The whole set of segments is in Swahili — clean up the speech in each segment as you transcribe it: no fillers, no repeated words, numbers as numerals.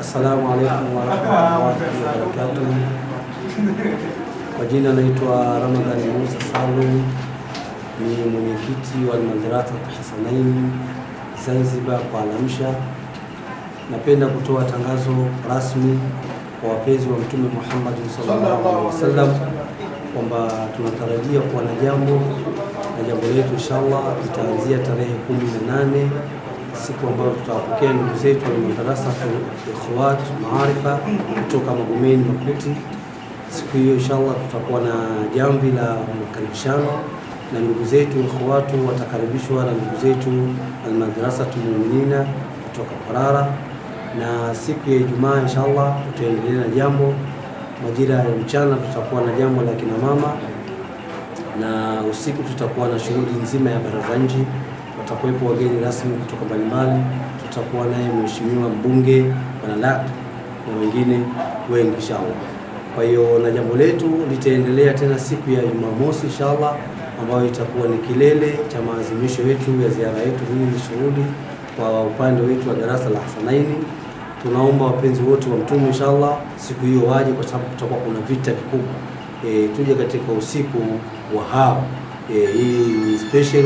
Assalamu alaikum warahmatullahi wabarakatuh. Kwa jina naitwa Ramadhani Musa Salum, ni mwenyekiti wa Madrasa Hasanaini Zanzibar kwa Al-Amsha. Napenda kutoa tangazo rasmi kwa wapenzi wa Mtume Muhammad sallallahu alaihi wasallam kwamba tunatarajia kuwa na jambo letu inshallah litaanzia tarehe 18, siku ambayo tutawapokea ndugu zetu wa Madrasa Ikhwat Maarifa kutoka Magomeni Makuti. Siku hiyo inshallah tutakuwa na jamvi la makaribishano na ndugu zetu ikhwatu watakaribishwa na ndugu zetu Al-Madrasa Muminina kutoka Parara, na siku ya Ijumaa inshallah tutaendelea na jambo. Majira ya mchana tutakuwa na jambo la kina mama, na usiku tutakuwa na shughuli nzima ya baraza nji. Watakuwepo wageni rasmi kutoka mbalimbali, tutakuwa naye mheshimiwa mbunge Bwana Lak na wengine wengi inshallah. Kwa hiyo na jambo letu litaendelea tena siku ya Jumamosi inshallah, ambayo itakuwa ni kilele cha maazimisho yetu ya ziara yetu hii. Ni shughuli kwa upande wetu wa darasa la Hasanaini. Tunaomba wapenzi wote wa Mtume inshallah siku hiyo waje, kwa sababu kutakuwa kuna vita vikubwa. Tuje katika usiku wa hao, hii ni special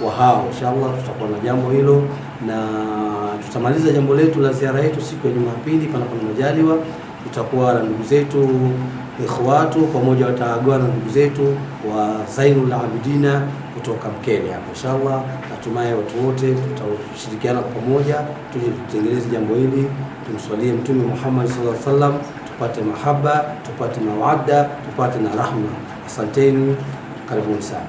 wa hao inshallah. Tutakuwa na jambo hilo na tutamaliza jambo letu la ziara yetu siku ya Jumapili panapo majaliwa. Tutakuwa na ndugu zetu ikhwatu pamoja, wataagana na ndugu zetu wa Zainul Abidina kutoka Mkele hapo inshallah. Natumai watu wote tutashirikiana kwa pamoja, tuje tutengeneze jambo hili, tumswalie Mtume Muhammad sallallahu alaihi wasallam, tupate mahaba, tupate mawadda, tupate na rahma. Asanteni, karibuni sana.